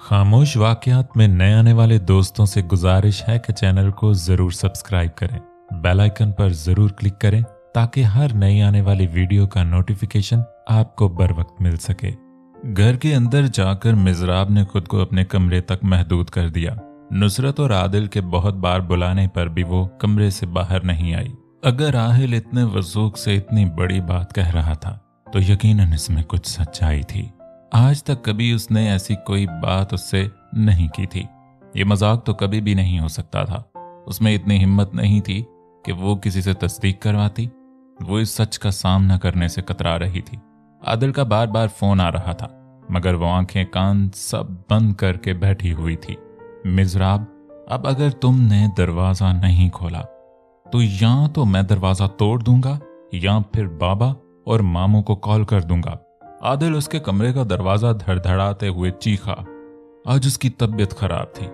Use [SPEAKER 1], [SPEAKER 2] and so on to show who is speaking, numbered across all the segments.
[SPEAKER 1] खामोश वाकयात में नए आने वाले दोस्तों से गुजारिश है कि चैनल को जरूर सब्सक्राइब करें, बेल आइकन पर जरूर क्लिक करें ताकि हर नई आने वाली वीडियो का नोटिफिकेशन आपको बर वक्त मिल सके। घर के अंदर जाकर मिजराब ने खुद को अपने कमरे तक महदूद कर दिया। नुसरत और आदिल के बहुत बार बुलाने पर भी वो कमरे से बाहर नहीं आई। अगर आहिल इतने वसूख से इतनी बड़ी बात कह रहा था तो यकीनन इसमें कुछ सच्चाई थी। आज तक कभी उसने ऐसी कोई बात उससे नहीं की थी। ये मजाक तो कभी भी नहीं हो सकता था। उसमें इतनी हिम्मत नहीं थी कि वो किसी से तस्दीक करवाती। वो इस सच का सामना करने से कतरा रही थी। आदिल का बार बार फोन आ रहा था मगर वो आंखें कान सब बंद करके बैठी हुई थी। मिजराब, अब अगर तुमने दरवाजा नहीं खोला तो या तो मैं दरवाजा तोड़ दूंगा या फिर बाबा और मामू को कॉल कर दूंगा। आदिल उसके कमरे का दरवाजा धड़धड़ाते हुए चीखा। आज उसकी तबीयत खराब थी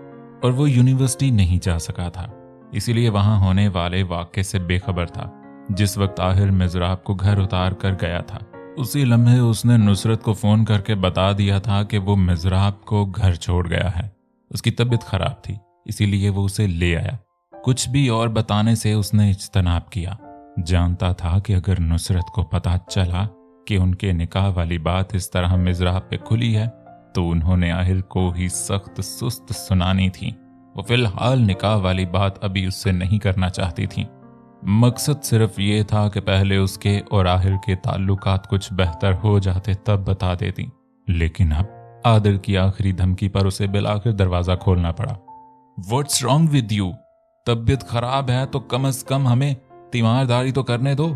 [SPEAKER 1] और वो यूनिवर्सिटी नहीं जा सका था, इसीलिए वहां होने वाले वाक़े से बेखबर था। जिस वक्त आहिल मिजराब को घर उतार कर गया था उसी लम्हे उसने नुसरत को फोन करके बता दिया था कि वो मिजराब को घर छोड़ गया है। उसकी तबीयत खराब थी इसीलिए वो उसे ले आया। कुछ भी और बताने से उसने इज्तनाब किया। जानता था कि अगर नुसरत को पता चला कि उनके निकाह वाली बात इस तरह मिजराब पे खुली है तो उन्होंने आहिल को ही सख्त सुस्त सुनानी थी। वो फिलहाल निकाह वाली बात अभी उससे नहीं करना चाहती थी। मकसद सिर्फ ये था कि पहले उसके और आहिल के ताल्लुकात कुछ बेहतर हो जाते तब बता देती। लेकिन अब आदिल की आखिरी धमकी पर उसे बिलाखिर दरवाजा खोलना पड़ा। What's wrong with you? तबीयत खराब है तो कम से कम हमें तीमारदारी तो करने दो।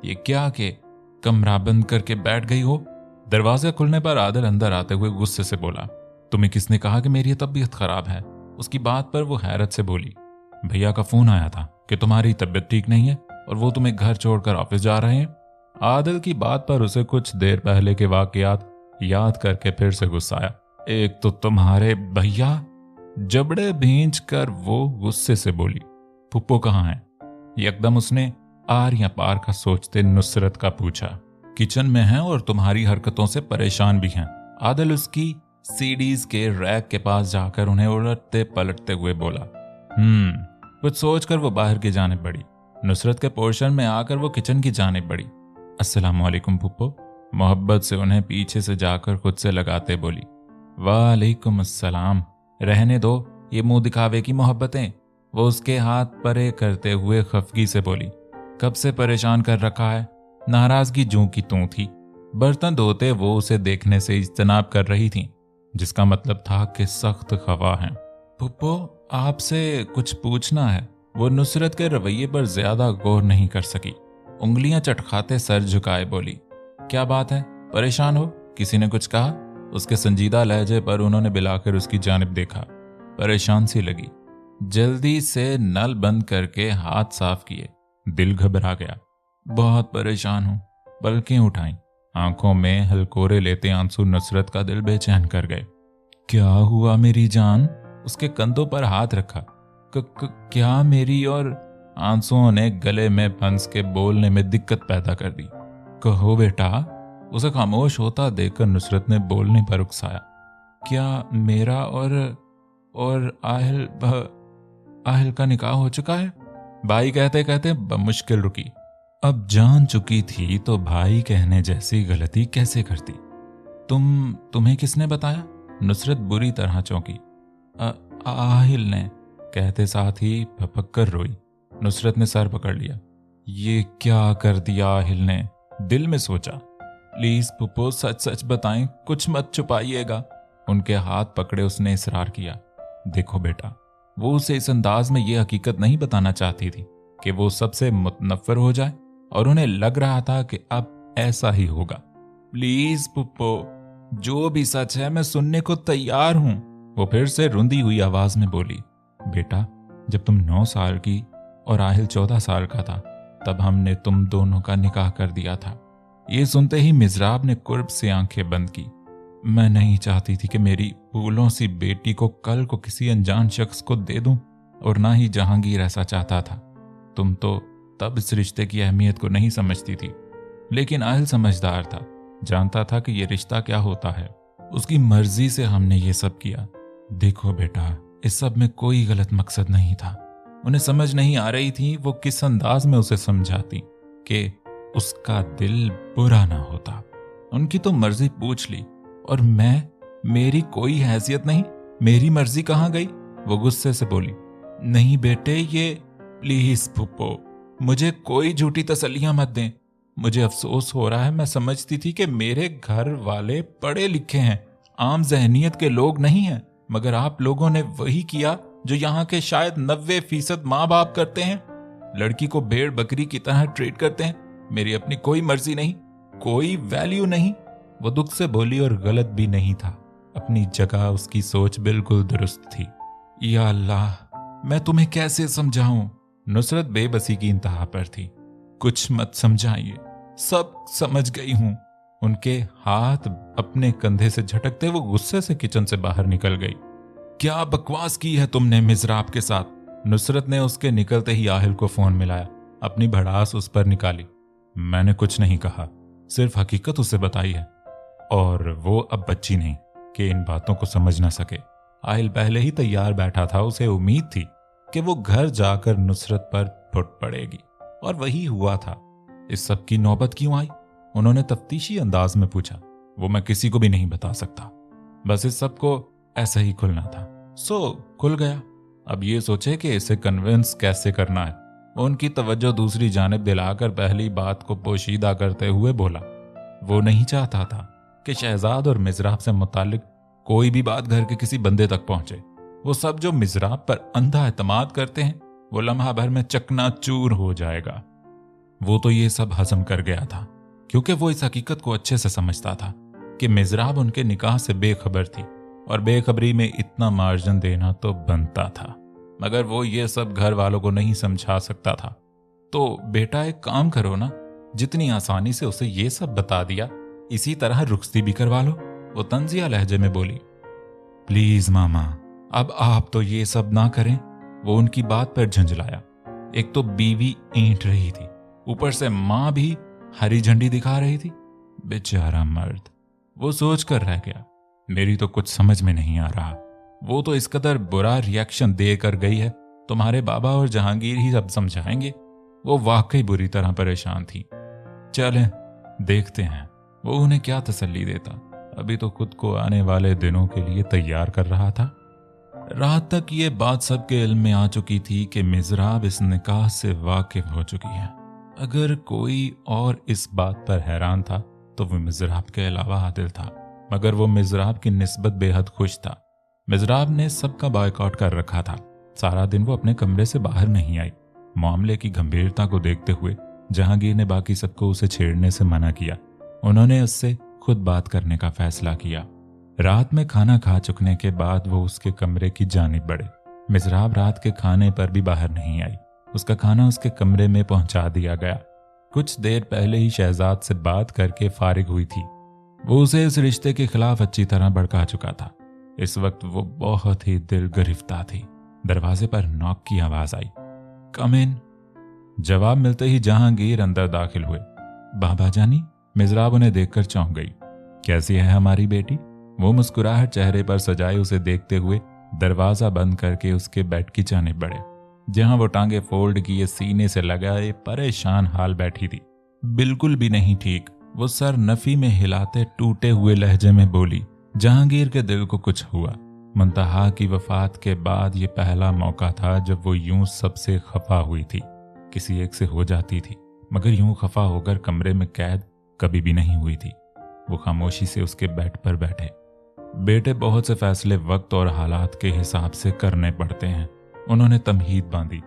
[SPEAKER 1] ये क्या के कमरा बंद करके बैठ गई हो? दरवाजा खुलने पर आदिल अंदर आते हुए गुस्से से बोला, तुम्हें किसने कहा कि मेरी तबीयत खराब है? उसकी बात पर वो हैरत से बोली, भैया का फोन आया था कि तुम्हारी तबीयत ठीक नहीं है और वो तुम्हें घर छोड़कर ऑफिस जा रहे हैं। आदिल की बात पर उसे कुछ देर पहले के वाकयात याद करके फिर से गुस्सा आया। एक तो तुम्हारे भैया, जबड़े भींच कर वो गुस्से से बोली, फुप्पो कहाँ है? एकदम उसने आर या पार का सोचते नुसरत का पूछा। किचन में है और तुम्हारी हरकतों से परेशान भी हैं। आदिल उसकी सीडीज के रैक के पास जाकर उन्हें उलटते पलटते हुए बोला। कुछ सोचकर वो बाहर की जानिब बढ़ी। नुसरत के पोर्शन में आकर वो किचन की जानिब बढ़ी। अस्सलाम वालेकुम फुप्पो, मोहब्बत से उन्हें पीछे से जाकर खुद से लगाते बोली। वालेकुम अस्सलाम, रहने दो ये मुंह दिखावे की मोहब्बतें। वो उसके हाथ परे करते हुए खफगी से बोली, कब से परेशान कर रखा है? नाराजगी जूं की तूं थी। बर्तन धोते वो उसे देखने से इज्तनाब कर रही थी, जिसका मतलब था कि सख्त खफा है। फुप्पो, आपसे कुछ पूछना है। वो नुसरत के रवैये पर ज्यादा गौर नहीं कर सकी। उंगलियां चटखाते सर झुकाए बोली, क्या बात है? परेशान हो? किसी ने कुछ कहा? उसके संजीदा लहजे पर उन्होंने बिलाकर उसकी जानिब देखा। परेशान सी लगी। जल्दी से नल बंद करके हाथ साफ किए। दिल घबरा गया। बहुत परेशान हूं। पलकें उठाई। आंखों में हलकोरे लेते आंसू नुसरत का दिल बेचैन कर गए। क्या हुआ मेरी जान? उसके कंधों पर हाथ रखा। क्या मेरी? और आंसुओं ने गले में फंस के बोलने में दिक्कत पैदा कर दी। कहो बेटा। उसे खामोश होता देखकर नुसरत ने बोलने पर उकसाया। क्या मेरा और आहिल का निकाह हो चुका है? भाई कहते कहते मुश्किल रुकी। अब जान चुकी थी तो भाई कहने जैसी गलती कैसे करती? तुम्हें किसने बताया? नुसरत बुरी तरह चौंकी। आहिल ने, कहते साथ ही फपक कर रोई। नुसरत ने सर पकड़ लिया। ये क्या कर दिया आहिल ने? दिल में सोचा, प्लीज पुप्पो सच सच बताएं, कुछ मत छुपाइएगा। उनके हाथ पकड़े उसने इसरार किया। देखो बेटा, वो उसे इस अंदाज में ये हकीकत नहीं बताना चाहती थी कि वो सबसे मुतनफ्फर हो जाए और उन्हें लग रहा था कि अब ऐसा ही होगा। प्लीज पुप्पो, जो भी सच है मैं सुनने को तैयार हूं। वो फिर से रुंधी हुई आवाज में बोली। बेटा, जब तुम 9 साल की और आहिल 14 साल का था तब हमने तुम दोनों का निकाह कर दिया था। ये सुनते ही मिजराब ने कुर्ब से आंखें बंद की। मैं नहीं चाहती थी कि मेरी फूलों सी बेटी को कल को किसी अनजान शख्स को दे दूं और ना ही जहांगीर ऐसा चाहता था। तुम तो तब इस रिश्ते की अहमियत को नहीं समझती थी, लेकिन आहिल समझदार था, जानता था कि ये रिश्ता क्या होता है। उसकी मर्जी से हमने ये सब किया। देखो बेटा, इस सब में कोई गलत मकसद नहीं था। उन्हें समझ नहीं आ रही थी वो किस अंदाज में उसे समझाती कि उसका दिल बुरा ना होता। उनकी तो मर्जी पूछ ली, और मेरी कोई हैसियत नहीं, मेरी मर्जी कहाँ गई? वो गुस्से से बोली, नहीं बेटे, ये प्लीज फुप्पो, मुझे कोई झूठी तसल्लियां मत दें। मुझे अफसोस हो रहा है, मैं समझती थी कि मेरे घर वाले पढ़े लिखे हैं, आम जहनियत के लोग नहीं हैं, मगर आप लोगों ने वही किया जो यहाँ के शायद 90% माँ बाप करते हैं। लड़की को भेड़ बकरी की तरह ट्रीट करते हैं। मेरी अपनी कोई मर्जी नहीं, कोई वैल्यू नहीं। वो दुख से बोली, और गलत भी नहीं था, अपनी जगह उसकी सोच बिल्कुल दुरुस्त थी। या अल्लाह, मैं तुम्हें कैसे समझाऊं? नुसरत बेबसी की इंतहा पर थी। कुछ मत समझाइए, सब समझ गई हूं। उनके हाथ अपने कंधे से झटकते वो गुस्से से किचन से बाहर निकल गई। क्या बकवास की है तुमने मिजराब के साथ? नुसरत ने उसके निकलते ही आहिल को फोन मिलाया, अपनी भड़ास उस पर निकाली। मैंने कुछ नहीं कहा, सिर्फ हकीकत उसे बताई है, और वो अब बच्ची नहीं कि इन बातों को समझ ना सके। आहिल पहले ही तैयार बैठा था, उसे उम्मीद थी कि वो घर जाकर नुसरत पर फुट पड़ेगी, और वही हुआ था। इस सब की नौबत क्यों आई? उन्होंने तफ्तीशी अंदाज में पूछा। वो मैं किसी को भी नहीं बता सकता, बस इस सब को ऐसा ही खुलना था, सो खुल गया। अब ये सोचे कि इसे कन्विंस कैसे करना है। वो उनकी तवज्जो दूसरी जानिब दिलाकर पहली बात को पोशीदा करते हुए बोला, वो नहीं चाहता था कि शहजाद और मिजराब से मुतालिक कोई भी बात घर के किसी बंदे तक पहुंचे। वो सब जो मिजराब पर अंधा एतमाद करते हैं, वो लम्हा भर में चकनाचूर हो जाएगा। वो तो ये सब हजम कर गया था, क्योंकि वो इस हकीकत को अच्छे से समझता था कि मिजराब उनके निकाह से बेखबर थी, और बेखबरी में इतना मार्जिन देना तो बनता था, मगर वो ये सब घर वालों को नहीं समझा सकता था। तो बेटा एक काम करो ना, जितनी आसानी से उसे ये सब बता दिया, इसी तरह रुखसती भी करवा लो। वो तंजिया लहजे में बोली, प्लीज मामा, अब आप तो ये सब ना करें। वो उनकी बात पर झंझलाया। एक तो बीवी ऐंठ रही थी, ऊपर से मां भी हरी झंडी दिखा रही थी। बेचारा मर्द, वो सोच कर रह गया, मेरी तो कुछ समझ में नहीं आ रहा। वो तो इस कदर बुरा रिएक्शन देकर गई है, तुम्हारे बाबा और जहांगीर ही सब समझाएंगे। वो वाकई बुरी तरह परेशान थी। चलें देखते हैं वो उन्हें क्या तसल्ली देता। अभी तो खुद को आने वाले दिनों के लिए तैयार कर रहा था। रात तक ये बात सबके इल्म में आ चुकी थी कि मिजराब इस निकाह से वाकिफ हो चुकी है। अगर कोई और इस बात पर हैरान था तो वो मिजराब के अलावा आदिल था, मगर वो मिजराब की निस्बत बेहद खुश था। मिजराब ने सबका बायकॉट कर रखा था। सारा दिन वो अपने कमरे से बाहर नहीं आई। मामले की गंभीरता को देखते हुए जहांगीर ने बाकी सबको उसे छेड़ने से मना किया। उन्होंने उससे खुद बात करने का फैसला किया। रात में खाना खा चुकने के बाद वो उसके कमरे की जानिब बढ़े। मिजराब रात के खाने पर भी बाहर नहीं आई। उसका खाना उसके कमरे में पहुंचा दिया गया। कुछ देर पहले ही शहजाद से बात करके फारिग हुई थी। वो उसे इस रिश्ते के खिलाफ अच्छी तरह भड़का चुका था। इस वक्त वो बहुत ही दिल गिरफ्तार थी। दरवाजे पर नॉक की आवाज आई। कम इन। जवाब मिलते ही जहांगीर अंदर दाखिल हुए। बाबा जानी। मिजराब उन्हें देखकर चौंक गई। कैसी है हमारी बेटी? वो मुस्कुराहट चेहरे पर सजाए उसे देखते हुए दरवाजा बंद करके उसके बेड की जानिब बढ़े, जहां वो टांगे फोल्ड किए सीने से लगाए परेशान हाल बैठी थी। बिल्कुल भी नहीं ठीक। वो सर नफी में हिलाते टूटे हुए लहजे में बोली। जहांगीर के दिल को कुछ हुआ। मुंतहा की वफात के बाद ये पहला मौका था जब वो यूं सबसे खफा हुई थी। किसी एक से हो जाती थी, मगर यूं खफा होकर कमरे में कैद कभी भी नहीं हुई थी। वो खामोशी से उसके बेड पर बैठे। बेटे, बहुत से फैसले वक्त और हालात के हिसाब से करने पड़ते हैं। उन्होंने तमहीद बांधी।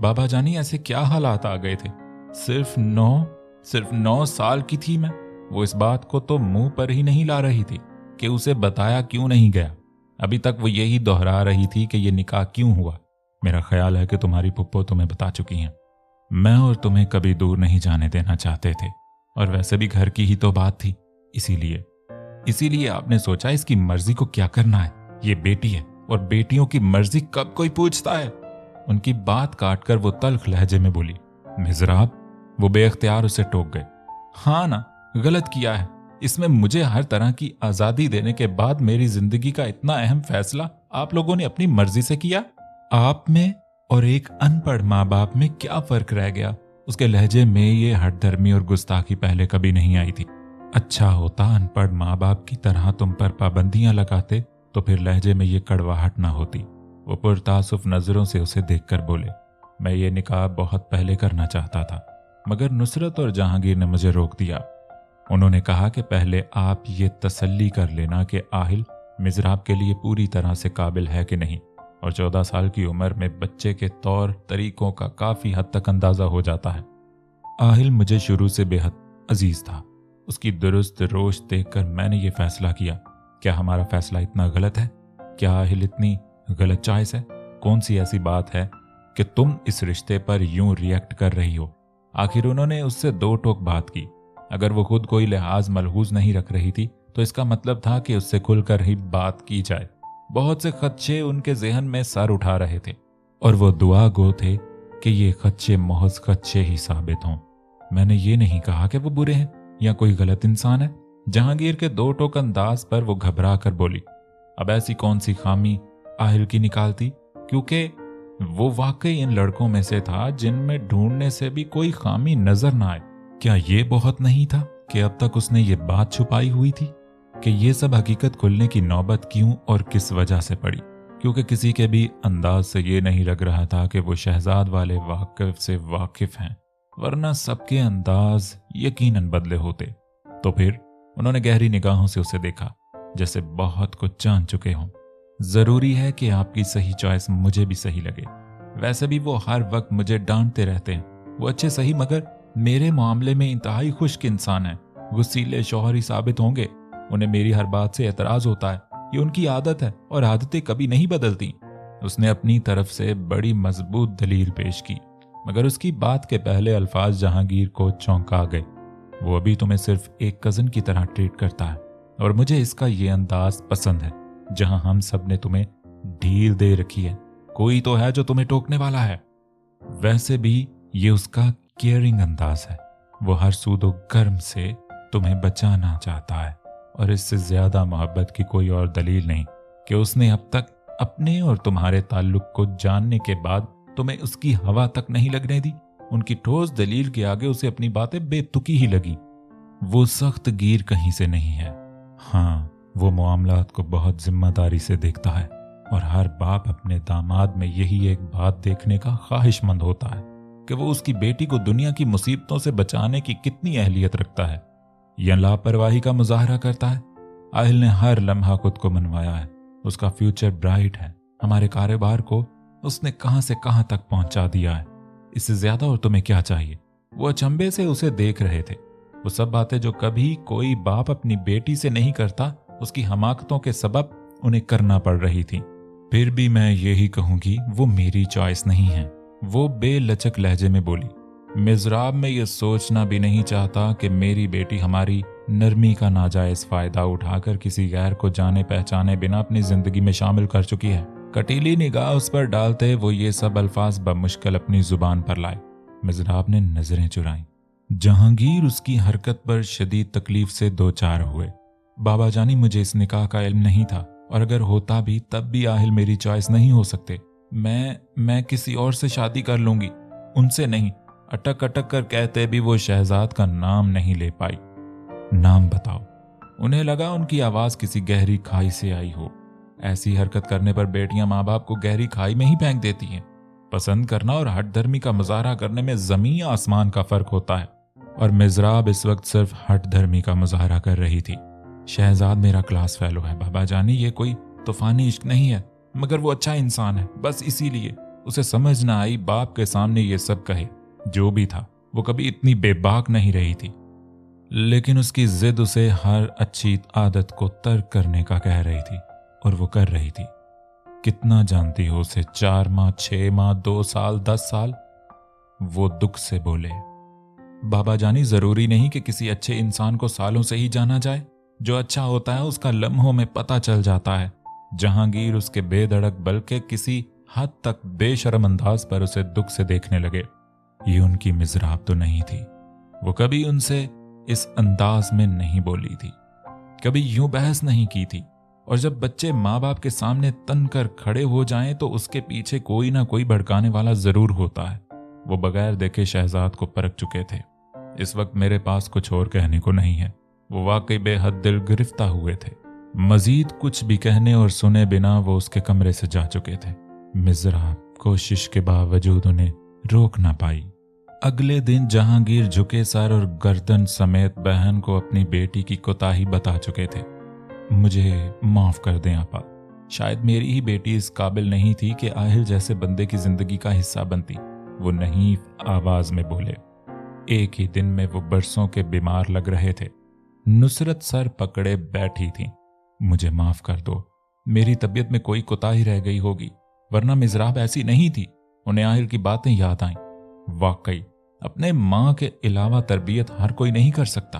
[SPEAKER 1] बाबा जानी, ऐसे क्या हालात आ गए थे? सिर्फ 9 साल की थी मैं। वो इस बात को तो मुंह पर ही नहीं ला रही थी कि उसे बताया क्यों नहीं गया। अभी तक वो यही दोहरा रही थी कि ये निकाह क्यों हुआ। मेरा ख्याल है कि तुम्हारी पुप्पो तुम्हें बता चुकी हैं। मैं और तुम्हें कभी दूर नहीं जाने देना चाहते थे, और वैसे भी घर की ही तो बात थी। इसीलिए आपने सोचा इसकी मर्जी को क्या करना है। ये बेटी है, और बेटियों की मर्जी कब कोई पूछता है। उनकी बात काटकर वो तल्ख लहजे में बोली। मिजराब। वो बेख्तियार उसे टोक गए। हाँ ना, गलत किया है। इसमें मुझे हर तरह की आजादी देने के बाद मेरी जिंदगी का इतना अहम फैसला आप लोगों ने अपनी मर्जी से किया। आप में और एक अनपढ़ माँ बाप में क्या फर्क रह गया? उसके लहजे में ये हठधर्मी और गुस्ताखी पहले कभी नहीं आई थी। अच्छा होता अनपढ़ माँ बाप की तरह तुम पर पाबंदियां लगाते तो फिर लहजे में ये कड़वाहट ना होती। वो पुरतासुफ नजरों से उसे देखकर बोले, मैं ये निकाह बहुत पहले करना चाहता था, मगर नुसरत और जहांगीर ने मुझे रोक दिया। उन्होंने कहा कि पहले आप ये तसल्ली कर लेना कि आहिल मिज़राब के लिए पूरी तरह से काबिल है कि नहीं, और 14 साल की उम्र में बच्चे के तौर तरीकों का काफ़ी हद तक अंदाज़ा हो जाता है। आहिल मुझे शुरू से बेहद अजीज था। उसकी दुरुस्त रोश देखकर मैंने ये फैसला किया। क्या हमारा फैसला इतना गलत है? क्या आहिल इतनी गलत चॉइस है? कौन सी ऐसी बात है कि तुम इस रिश्ते पर यूं रिएक्ट कर रही हो? आखिर उन्होंने उससे दो टोक बात की। अगर वो खुद कोई लिहाज मलहूज नहीं रख रही थी तो इसका मतलब था कि उससे खुलकर ही बात की जाए। बहुत से खदशे उनके जहन में सर उठा रहे थे और वो दुआ गो थे कि ये खदशे महज खदशे ही साबित हों। मैंने ये नहीं कहा कि वो बुरे हैं या कोई गलत इंसान है। जहांगीर के दो टोक अंदाज पर वो घबरा कर बोली, अब ऐसी कौन सी खामी आहिल की निकालती, क्योंकि वो वाकई इन लड़कों में से था जिनमें ढूंढने से भी कोई खामी नजर ना आए। क्या ये बहुत नहीं था कि अब तक उसने ये बात छुपाई हुई थी कि ये सब हकीकत खुलने की नौबत क्यों और किस वजह से पड़ी? क्योंकि किसी के भी अंदाज से ये नहीं लग रहा था कि वो शहजाद वाले वाकिफ से वाकिफ हैं, वरना सबके अंदाज यकीनन बदले होते। तो फिर उन्होंने गहरी निगाहों से उसे देखा, जैसे बहुत कुछ जान चुके हों। जरूरी है कि आपकी सही चॉइस मुझे भी सही लगे। वैसे भी वो हर वक्त मुझे डांटते रहते हैं। वो अच्छे सही मगर मेरे मामले में इंतहाई खुश्क इंसान है। गुस्सीले शौहर ही साबित होंगे। उन्हें मेरी हर बात से एतराज होता है। ये उनकी आदत है और आदतें कभी नहीं बदलती। उसने अपनी तरफ से बड़ी मजबूत दलील पेश की, मगर उसकी बात के पहले अल्फाज जहांगीर को चौंका गए। वो अभी तुम्हें सिर्फ एक कजन की तरह ट्रीट करता है और मुझे इसका ये अंदाज पसंद है, जहां हम सब ने तुम्हें ढील दे रखी है। कोई तो है जो तुम्हें टोकने वाला है। वैसे भी ये उसका केयरिंग अंदाज है। वो हर सूदो गर्म से तुम्हें बचाना चाहता है और इससे ज्यादा मोहब्बत की कोई और दलील नहीं कि उसने अब तक अपने और तुम्हारे ताल्लुक को जानने के बाद तुम्हें उसकी हवा तक नहीं लगने दी। उनकी ठोस दलील के आगे उसे अपनी बातें बेतुकी ही लगी। वो सख्त गिर कहीं से नहीं है। हाँ, वो मामलात को बहुत जिम्मेदारी से देखता है और हर बाप अपने दामाद में यही एक बात देखने का ख्वाहिशमंद होता है कि वो उसकी बेटी को दुनिया की मुसीबतों से बचाने की कितनी अहलियत रखता है या लापरवाही का मुजाहरा करता है। आहिल ने हर लम्हा खुद को मनवाया है। उसका फ्यूचर ब्राइट है। हमारे कारोबार को उसने कहां से कहां तक पहुंचा दिया है। इससे ज्यादा और तुम्हें क्या चाहिए? वो अचंभे से उसे देख रहे थे। वो सब बातें जो कभी कोई बाप अपनी बेटी से नहीं करता, उसकी हमाकतों के सबब उन्हें करना पड़ रही थी। फिर भी मैं यही कहूंगी, वो मेरी चॉइस नहीं है। वो बेलचक लहजे में बोली, मिज़राब में ये सोचना भी नहीं चाहता कि मेरी बेटी हमारी नरमी का नाजायज फायदा उठाकर किसी गैर को जाने पहचाने बिना अपनी जिंदगी में शामिल कर चुकी है। कटीली निगाह उस पर डालते वो ये सब अल्फाज बमुश्किल अपनी जुबान पर लाए। मिज़राब ने नजरें चुराई। जहांगीर उसकी हरकत पर शदीद तकलीफ से दो चार हुए। बाबा जानी, मुझे इस निकाह का इल्म नहीं था, और अगर होता भी तब भी आहिल मेरी चॉइस नहीं हो सकते। मैं किसी और से शादी कर लूंगी, उनसे नहीं। अटक अटक कर कहते भी वो शहजाद का नाम नहीं ले पाई। नाम बताओ। उन्हें लगा उनकी आवाज किसी गहरी खाई से आई हो। ऐसी हरकत करने पर बेटियां माँ बाप को गहरी खाई में ही फेंक देती हैं। पसंद करना और हठधर्मी का मुजाहरा करने में जमीन आसमान का फर्क होता है, और मिज़राब इस वक्त सिर्फ हठधर्मी का मुजाहरा कर रही थी। शहजाद मेरा क्लास फेलो है बाबा जानी, ये कोई तूफानी इश्क नहीं है, मगर वो अच्छा इंसान है, बस इसीलिए। उसे समझ ना आई बाप के सामने ये सब कहे। जो भी था, वो कभी इतनी बेबाक नहीं रही थी, लेकिन उसकी जिद उसे हर अच्छी आदत को तर्क करने का कह रही थी, और वो कर रही थी। कितना जानती हो उसे? 4 माह, 6 माह, 2 साल, 10 साल? वो दुख से बोले, बाबा जानी, जरूरी नहीं कि किसी अच्छे इंसान को सालों से ही जाना जाए। जो अच्छा होता है उसका लम्हों में पता चल जाता है। जहांगीर उसके बेधड़क बल्कि किसी हद तक बेशर्म अंदाज पर उसे दुख से देखने लगे। ये उनकी मिज़राब तो नहीं थी। वो कभी उनसे इस अंदाज में नहीं बोली थी, कभी यूं बहस नहीं की थी। और जब बच्चे माँ बाप के सामने तन कर खड़े हो जाएं तो उसके पीछे कोई ना कोई भड़काने वाला जरूर होता है। वो बगैर देखे शहजाद को परख चुके थे। इस वक्त मेरे पास कुछ और कहने को नहीं है। वो वाकई बेहद दिल गिरफ्ता हुए थे। मजीद कुछ भी कहने और सुने बिना वो उसके कमरे से जा चुके थे। मिज़राब कोशिश के बावजूद उन्हें रोक ना पाई। अगले दिन जहांगीर झुके सर और गर्दन समेत बहन को अपनी बेटी की कोताही बता चुके थे। मुझे माफ कर दें आपा, शायद मेरी ही बेटी इस काबिल नहीं थी कि आहिल जैसे बंदे की जिंदगी का हिस्सा बनती। वो नहीं आवाज में बोले। एक ही दिन में वो बरसों के बीमार लग रहे थे। नुसरत सर पकड़े बैठी थी। मुझे माफ कर दो, मेरी तबीयत में कोई कोताही रह गई होगी, वरना मिज़राब ऐसी नहीं थी। उन्हें आहिल की बातें याद आईं। वाकई अपने माँ के अलावा तरबियत हर कोई नहीं कर सकता।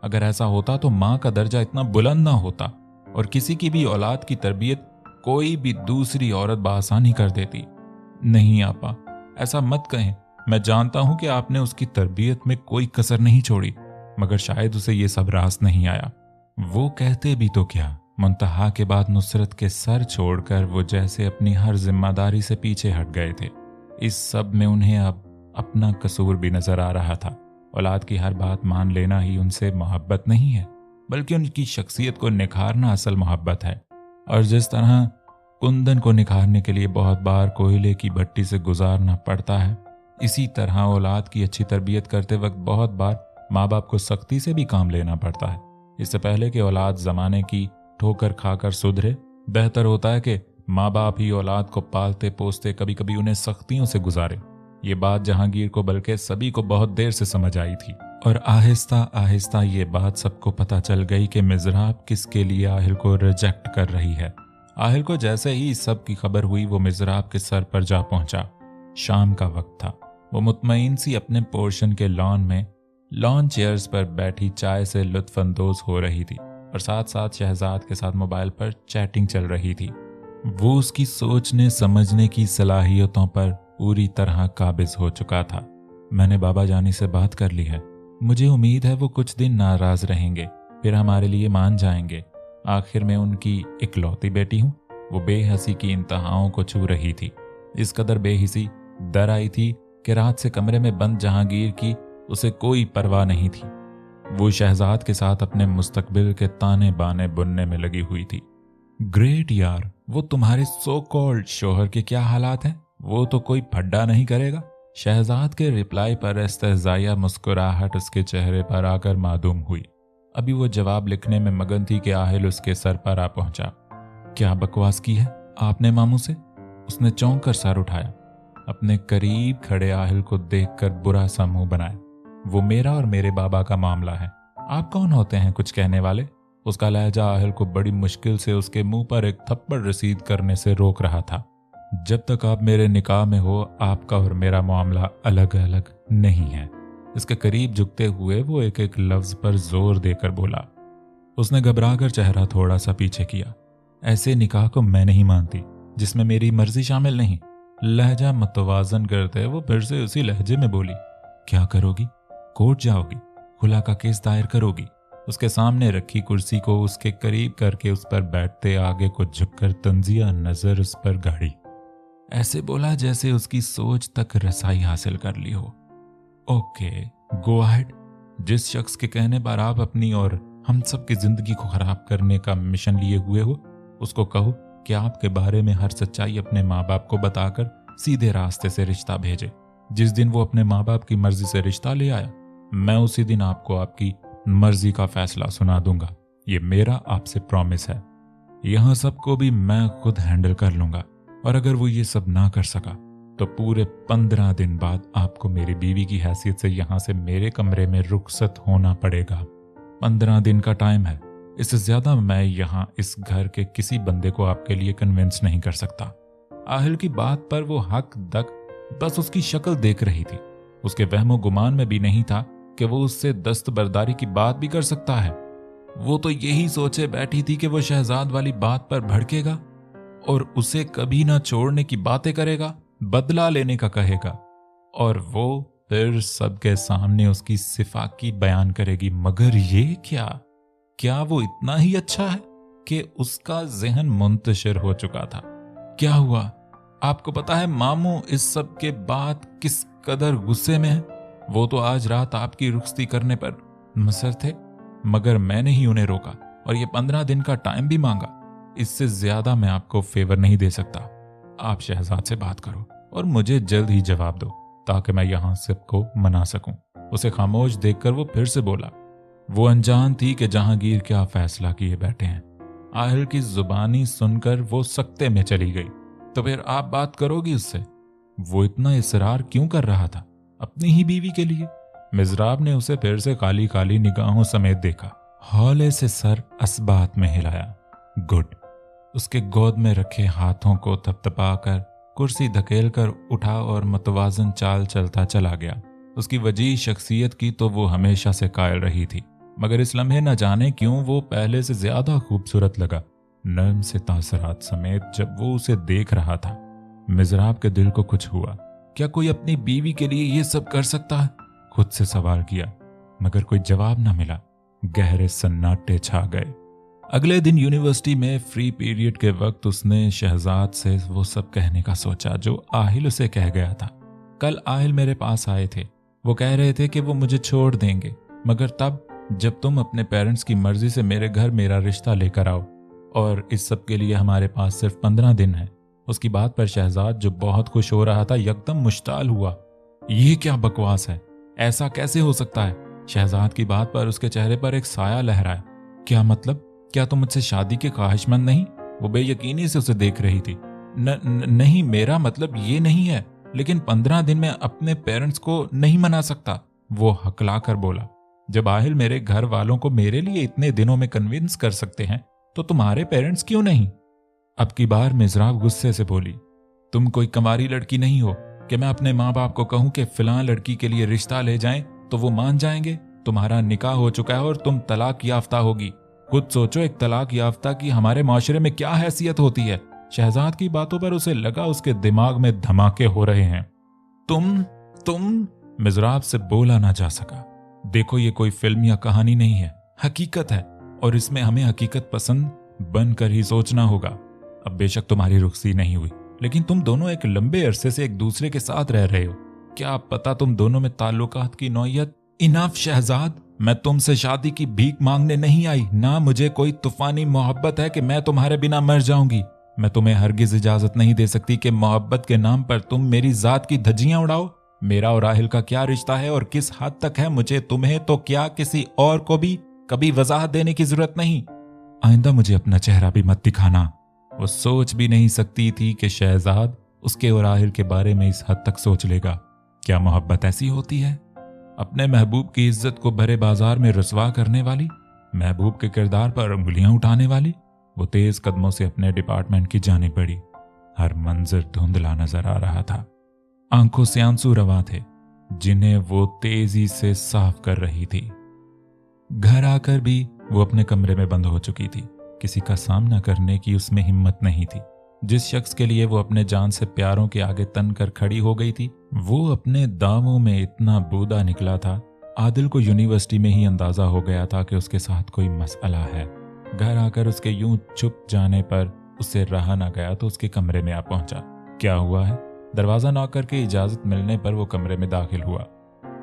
[SPEAKER 1] अगर ऐसा होता तो माँ का दर्जा इतना बुलंद ना होता और किसी की भी औलाद की तरबियत कोई भी दूसरी औरत बासानी कर देती। नहीं आपा, ऐसा मत कहें। मैं जानता हूं कि आपने उसकी तरबियत में कोई कसर नहीं छोड़ी, मगर शायद उसे ये सब रास नहीं आया। वो कहते भी तो क्या, मुंतहा के बाद नुसरत के सर छोड़कर वो जैसे अपनी हर जिम्मेदारी से पीछे हट गए थे। इस सब में उन्हें अब अपना कसूर भी नजर आ रहा था। औलाद की हर बात मान लेना ही उनसे मोहब्बत नहीं है, बल्कि उनकी शख्सियत को निखारना असल मोहब्बत है। और जिस तरह कुंदन को निखारने के लिए बहुत बार कोयले की भट्टी से गुजारना पड़ता है, इसी तरह औलाद की अच्छी तरबियत करते वक्त बहुत बार माँ बाप को सख्ती से भी काम लेना पड़ता है। इससे पहले कि औलाद जमाने की ठोकर खाकर सुधरे, बेहतर होता है कि माँ बाप ही औलाद को पालते पोसते कभी कभी उन्हें सख्तियों से गुजारे। ये बात जहांगीर को बल्कि सभी को बहुत देर से समझ आई थी और आहिस्ता आहिस्ता ये बात सबको पता चल गई कि मिज़राब किसके लिए आहिल को रिजेक्ट कर रही है। आहिल को जैसे ही इस सब की खबर हुई वो मिज़राब के सर पर जा पहुंचा। शाम का वक्त था। वो मुतमईन सी अपने पोर्शन के लॉन चेयर्स पर बैठी चाय से लुत्फानंदोज हो रही थी और साथ साथ शहजाद के साथ मोबाइल पर चैटिंग चल रही थी। वो उसकी सोचने समझने की सलाहियतों पर पूरी तरह काबिज हो चुका था। मैंने बाबा जानी से बात कर ली है। मुझे उम्मीद है वो कुछ दिन नाराज रहेंगे, फिर हमारे लिए मान जाएंगे। आखिर में उनकी इकलौती बेटी हूं। वो बेहसी की इंतहाओं को छू रही थी। इस कदर बेहिसी डर आई थी कि रात से कमरे में बंद जहांगीर की उसे कोई परवाह नहीं थी। वो शहजाद के साथ अपने मुस्तकबिल के ताने बाने बुनने में लगी हुई थी। ग्रेट यार, वो तुम्हारे सो कॉल्ड शोहर के क्या हालात हैं? वो तो कोई फड्डा नहीं करेगा। शहजाद के रिप्लाई पर इस्तेज़ाया मुस्कुराहट उसके चेहरे पर आकर मादूम हुई। अभी वो जवाब लिखने में मगन थी कि आहिल उसके सर पर आ पहुंचा। क्या बकवास की है आपने मामू से? उसने चौंक कर सर उठाया। अपने करीब खड़े आहिल को देखकर बुरा सा मुंह बनाया। वो मेरा और मेरे बाबा का मामला है, आप कौन होते हैं कुछ कहने वाले? उसका लहजा आहिल को बड़ी मुश्किल से उसके मुंह पर एक थप्पड़ रसीद करने से रोक रहा था। जब तक आप मेरे निकाह में हो, आपका और मेरा मामला अलग अलग नहीं है। इसके करीब झुकते हुए वो एक एक लफ्ज पर जोर देकर बोला। उसने घबराकर चेहरा थोड़ा सा पीछे किया। ऐसे निकाह को मैं नहीं मानती जिसमें मेरी मर्जी शामिल नहीं। लहजा मतवाजन करते वो फिर से उसी लहजे में बोली। क्या करोगी? कोर्ट जाओगी? खुला का केस दायर करोगी? उसके सामने रखी कुर्सी को उसके करीब करके उस पर बैठते आगे को झुककर तंजिया नजर उस पर गाड़ी। ऐसे बोला जैसे उसकी सोच तक रसाई हासिल कर ली हो। Okay, go ahead. जिस शख्स के कहने पर आप अपनी और हम सब की जिंदगी को खराब करने का मिशन लिए हुए हो, उसको कहो कि आपके बारे में हर सच्चाई अपने माँ बाप को बताकर सीधे रास्ते से रिश्ता भेजे। जिस दिन वो अपने माँ बाप की मर्जी से रिश्ता ले आया, मैं उसी दिन आपको आपकी मर्जी का फैसला सुना दूंगा। ये मेरा आपसे प्रॉमिस है। यहां सबको भी मैं खुद हैंडल कर लूंगा। और अगर वो ये सब ना कर सका तो पूरे 15 दिन बाद आपको मेरी बीवी की हैसियत से यहां से मेरे कमरे में रुखसत होना पड़ेगा। 15 दिन का टाइम है। इससे ज्यादा मैं यहां इस घर के किसी बंदे को आपके लिए कन्विंस नहीं कर सकता। आहिल की बात पर वो हक दक बस उसकी शक्ल देख रही थी। उसके वहमो गुमान में भी नहीं था कि वो उससे दस्तबरदारी की बात भी कर सकता है। वो तो यही सोचे बैठी थी कि वो शहजाद वाली बात पर भड़केगा और उसे कभी ना छोड़ने की बातें करेगा, बदला लेने का कहेगा, और वो फिर सबके सामने उसकी सिफाकी बयान करेगी। मगर ये क्या वो इतना ही अच्छा है कि उसका जहन मुंतशिर हो चुका था। क्या हुआ? आपको पता है मामू इस सब के बाद किस कदर गुस्से में है? वो तो आज रात आपकी रुखसती करने पर मुसर थे, मगर मैंने ही उन्हें रोका और ये 15 दिन का टाइम भी मांगा। इससे ज्यादा मैं आपको फेवर नहीं दे सकता। आप शहजाद से बात करो और मुझे जल्द ही जवाब दो ताकि मैं यहां सबको मना सकूं। उसे खामोश देखकर वो फिर से बोला। वो अनजान थी कि जहांगीर क्या फैसला किए बैठे हैं। आहिल की जुबानी सुनकर वो सकते में चली गई। तो फिर आप बात करोगी उससे? वो इतना इसरार क्यों कर रहा था अपनी ही बीवी के लिए? मिजराब ने उसे फिर से काली काली निगाहों समेत देखा, हौले से सर असबात में हिलाया। गुड। उसके गोद में रखे हाथों को थपथपाकर कुर्सी धकेलकर उठा और मतवाजन चाल चलता चला गया। उसकी वजीह शख्सियत की तो वो हमेशा से कायल रही थी, मगर इस लम्हे न जाने क्यों वो पहले से ज्यादा खूबसूरत लगा। नर्म से तासरात समेत जब वो उसे देख रहा था, मिजराब के दिल को कुछ हुआ। क्या कोई अपनी बीवी के लिए ये सब कर सकता है? खुद से सवाल किया, मगर कोई जवाब न मिला। गहरे सन्नाटे छा गए। अगले दिन यूनिवर्सिटी में फ्री पीरियड के वक्त उसने शहजाद से वो सब कहने का सोचा जो आहिल उसे कह गया था। कल आहिल मेरे पास आए थे। वो कह रहे थे कि वो मुझे छोड़ देंगे, मगर तब जब तुम अपने पेरेंट्स की मर्जी से मेरे घर मेरा रिश्ता लेकर आओ, और इस सब के लिए हमारे पास सिर्फ 15 दिन है। उसकी बात पर शहजाद जो बहुत खुश हो रहा था यकदम मुश्ताल हुआ। ये क्या बकवास है? ऐसा कैसे हो सकता है? शहजाद की बात पर उसके चेहरे पर एक साया लहराया। क्या मतलब? क्या तुम मुझसे शादी के ख्वाहिशमंद नहीं? वो बेयकीनी से उसे देख रही थी। नहीं, मेरा मतलब ये नहीं है, लेकिन 15 दिन में अपने पेरेंट्स को नहीं मना सकता, वो हकला कर बोला। जब आहिल मेरे घर वालों को मेरे लिए इतने दिनों में कन्विंस कर सकते हैं तो तुम्हारे पेरेंट्स क्यों नहीं? अब की बार मिजराब गुस्से से बोली। तुम कोई कंवारी लड़की नहीं हो कि मैं अपने माँ बाप को कहूं कि फिलहाल लड़की के लिए रिश्ता ले जाएं तो वो मान जाएंगे। तुम्हारा निकाह हो चुका है और तुम तलाक याफ्ता होगी। खुद सोचो, एक तलाक याफ्ता की हमारे माशरे में क्या हैसियत होती है? शहजाद की बातों पर उसे लगा उसके दिमाग में धमाके हो रहे हैं। तुम मिजराब से बोला ना जा सका। देखो, ये कोई फिल्म या कहानी नहीं है, हकीकत है, और इसमें हमें हकीकत पसंद बनकर ही सोचना होगा। अब बेशक तुम्हारी रुखसी नहीं हुई, लेकिन तुम दोनों एक लंबे अरसे से एक दूसरे के साथ रह रहे हो। क्या पता तुम दोनों में ताल्लुकात की नौयत। इनफ शहजाद, मैं तुमसे शादी की भीख मांगने नहीं आई, ना मुझे कोई तूफानी मोहब्बत है कि मैं तुम्हारे बिना मर जाऊंगी। मैं तुम्हें हरगिज इजाजत नहीं दे सकती कि मोहब्बत के नाम पर तुम मेरी जात की धज्जियां उड़ाओ। मेरा और राहिल का क्या रिश्ता है और किस हद तक है, मुझे तुम्हें तो क्या किसी और को भी कभी वजाहत देने की जरूरत नहीं। आइंदा मुझे अपना चेहरा भी मत दिखाना। वो सोच भी नहीं सकती थी कि शहजाद उसके और राहिल के बारे में इस हद तक सोच लेगा। क्या मोहब्बत ऐसी होती है? अपने महबूब की इज्जत को भरे बाजार में रुसवा करने वाली, महबूब के किरदार पर उंगलियां उठाने वाली। वो तेज कदमों से अपने डिपार्टमेंट की जानिब बढ़ी। हर मंजर धुंधला नजर आ रहा था। आंखों से आंसू रवा थे जिन्हें वो तेजी से साफ कर रही थी। घर आकर भी वो अपने कमरे में बंद हो चुकी थी। किसी का सामना करने की उसमें हिम्मत नहीं थी। जिस शख्स के लिए वो अपने जान से प्यारों के आगे तन कर खड़ी हो गई थी, वो अपने दावों में इतना बूदा निकला था। आदिल को यूनिवर्सिटी में ही अंदाजा हो गया था कि उसके साथ कोई मसला है। घर आकर उसके यूं चुप जाने पर उससे रहा ना गया तो उसके कमरे में आ पहुंचा। क्या हुआ है? दरवाजा नॉक करके इजाजत मिलने पर वो कमरे में दाखिल हुआ।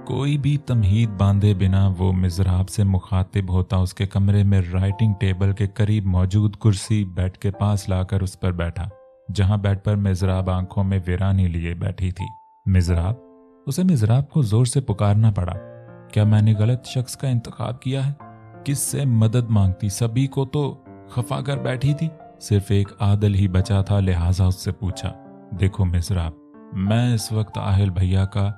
[SPEAKER 1] कोई भी तमहीद बांधे बिना वो मिजराब से मुखातिब होता उसके कमरे में राइटिंग टेबल के करीब मौजूद कुर्सी बेड के पास लाकर उस पर बैठा, जहां बेड पर मिजराब आंखों में वीरानी लिए बैठी थी। मिजराब? उसे मिजराब को जोर से पुकारना पड़ा। क्या मैंने गलत शख्स का इंतखाब किया है? किससे मदद मांगती? सभी को तो खफा कर बैठी थी। सिर्फ एक आदिल ही बचा था, लिहाजा उससे पूछा। देखो मिजराब, मैं इस वक्त आहिल भैया का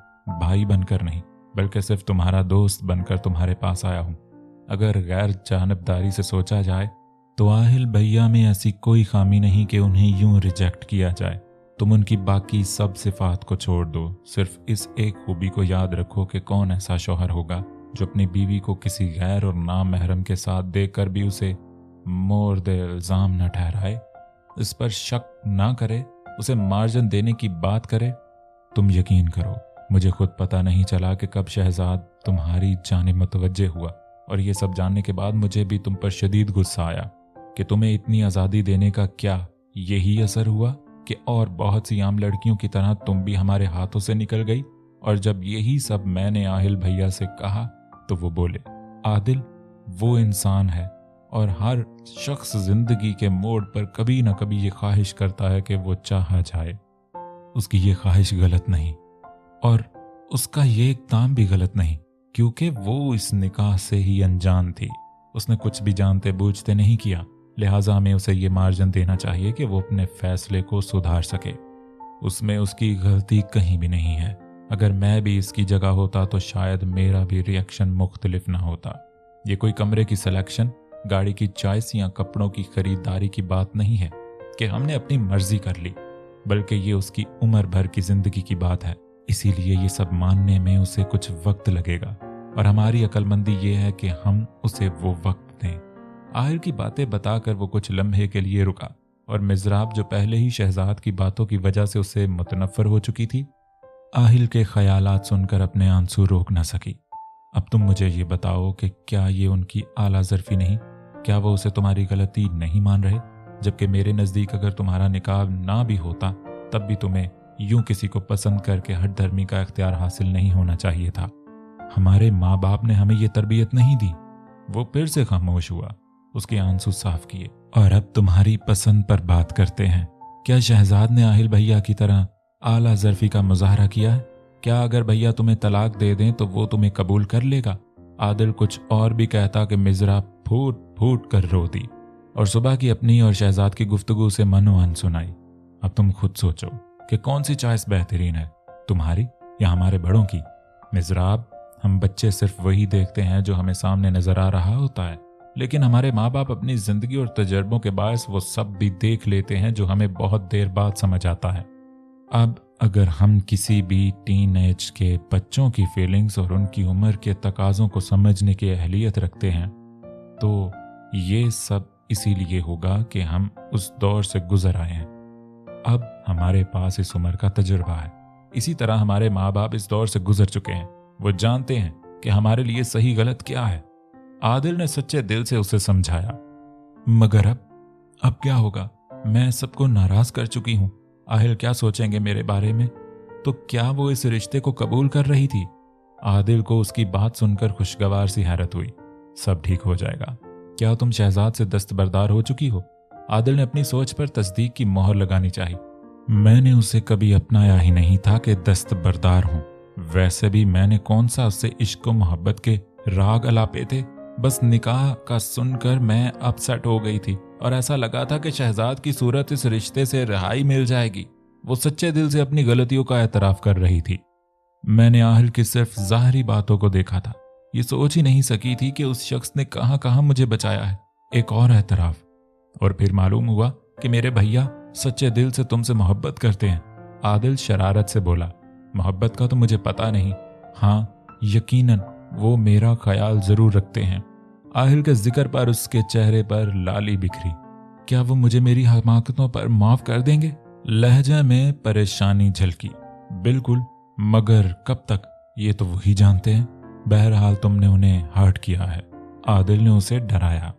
[SPEAKER 1] भाई बनकर नहीं, बल्कि सिर्फ तुम्हारा दोस्त बनकर तुम्हारे पास आया हूं। अगर गैर जानबदारी से सोचा जाए तो आहिल भैया में ऐसी कोई खामी नहीं कि उन्हें यूं रिजेक्ट किया जाए। तुम उनकी बाकी सब सिफात को छोड़ दो। सिर्फ इस एक खूबी को याद रखो कि कौन ऐसा शौहर होगा जो अपनी बीवी को किसी गैर और नाम महरम के साथ देखकर भी उसे मोर्द इल्जाम न ठहराए, इस पर शक ना करे, उसे मार्जिन देने की बात करे। तुम यकीन करो, मुझे खुद पता नहीं चला कि कब शहजाद तुम्हारी जानिब मुतवज्जे हुआ, और ये सब जानने के बाद मुझे भी तुम पर शदीद गुस्सा आया। कि तुम्हें इतनी आज़ादी देने का क्या यही असर हुआ कि और बहुत सी आम लड़कियों की तरह तुम भी हमारे हाथों से निकल गई? और जब यही सब मैंने आहिल भैया से कहा तो वो बोले, आदिल वो इंसान है और हर शख्स जिंदगी के मोड़ पर कभी ना कभी ये ख्वाहिश करता है कि वो चाहा जाए। उसकी ये ख्वाहिश गलत नहीं और उसका ये इक़दाम भी गलत नहीं, क्योंकि वो इस निकाह से ही अनजान थी। उसने कुछ भी जानते बूझते नहीं किया, लिहाजा हमें उसे ये मार्जिन देना चाहिए कि वो अपने फैसले को सुधार सके। उसमें उसकी गलती कहीं भी नहीं है। अगर मैं भी इसकी जगह होता तो शायद मेरा भी रिएक्शन मुख्तलिफ ना होता। ये कोई कमरे की सिलेक्शन, गाड़ी की चॉइस या कपड़ों की खरीदारी की बात नहीं है कि हमने अपनी मर्जी कर ली, बल्कि ये उसकी उम्र भर की जिंदगी की बात है। इसीलिए ये सब मानने में उसे कुछ वक्त लगेगा और हमारी अक्लमंदी ये है कि हम उसे वो वक्त दें। आहिर की बातें बताकर वो कुछ लम्हे के लिए रुका और मिज़राब, जो पहले ही शहजाद की बातों की वजह से उसे मुतनफ़र हो चुकी थी, आहिल के ख्यालात सुनकर अपने आंसू रोक न सकी। अब तुम मुझे ये बताओ कि क्या ये उनकी आला ज़र्फ़ी नहीं? क्या वो उसे तुम्हारी गलती नहीं मान रहे? जबकि मेरे नज़दीक अगर तुम्हारा निकाह ना भी होता तब भी तुम्हें यूं किसी को पसंद करके हट धर्मी का इख्तियार हासिल नहीं होना चाहिए था। हमारे माँ बाप ने हमें ये तरबियत नहीं दी। वो फिर से खामोश हुआ, उसके आंसू साफ किए। और अब तुम्हारी पसंद पर बात करते हैं। क्या शहजाद ने आहिल भैया की तरह आला ज़र्फ़ी का मुज़ाहरा किया है? क्या अगर भैया तुम्हें तलाक दे दें तो वो तुम्हें कबूल कर लेगा? आदिल कुछ और भी कहता कि मिज़रा फूट फूट कर रोती और सुबह की अपनी और शहजाद की गुफ्तगू से मनोअन सुनाई। अब तुम खुद सोचो कि कौन सी चॉइस बेहतरीन है, तुम्हारी या हमारे बड़ों की? मिज़राब, हम बच्चे सिर्फ वही देखते हैं जो हमें सामने नजर आ रहा होता है, लेकिन हमारे माँ बाप अपनी जिंदगी और तजर्बों के बायस वो सब भी देख लेते हैं जो हमें बहुत देर बाद समझ आता है। अब अगर हम किसी भी टीन एज के बच्चों की फीलिंग्स और उनकी उम्र के तकाज़ों को समझने की अहलियत रखते हैं तो ये सब इसीलिए होगा कि हम उस दौर से गुजर आए हैं। अब हमारे पास इस उम्र का तजुर्बा है। इसी तरह हमारे माँ बाप इस दौर से गुजर चुके हैं। वो जानते हैं कि हमारे लिए सही गलत क्या है। आदिल ने सच्चे दिल से उसे समझाया। मगर अब क्या होगा? मैं सबको नाराज कर चुकी हूं। आहिल क्या सोचेंगे मेरे बारे में? तो क्या वो इस रिश्ते को कबूल कर रही थी? आदिल को उसकी बात सुनकर खुशगवार सी हैरत हुई। सब ठीक हो जाएगा। क्या तुम शहजाद से दस्तबरदार हो चुकी हो? आदिल ने अपनी सोच पर तस्दीक की मोहर लगानी चाहिए। मैंने उसे कभी अपनाया ही नहीं था कि दस्तबरदार हूं। वैसे भी मैंने कौन सा उससे इश्क व मोहब्बत के राग अलापे थे। बस निकाह का सुनकर मैं अपसेट हो गई थी और ऐसा लगा था कि शहजाद की सूरत इस रिश्ते से रिहाई मिल जाएगी। वो सच्चे दिल से अपनी गलतियों का एतराफ कर रही थी। मैंने आहिल की सिर्फ ज़ाहरी बातों को देखा था। ये सोच ही नहीं सकी थी कि उस शख्स ने कहां कहां मुझे बचाया है। एक और एतराफ, और फिर मालूम हुआ कि मेरे भैया सच्चे दिल से तुमसे मोहब्बत करते हैं। आदिल शरारत से बोला। मोहब्बत का तो मुझे पता नहीं, हाँ यकीनन वो मेरा ख्याल जरूर रखते हैं। आहिल के जिक्र पर उसके चेहरे पर लाली बिखरी। क्या वो मुझे मेरी हमाकतों पर माफ कर देंगे? लहजे में परेशानी झलकी। बिल्कुल, मगर कब तक ये तो वही जानते हैं। बहरहाल तुमने उन्हें हर्ट किया है, आदिल ने उसे डराया।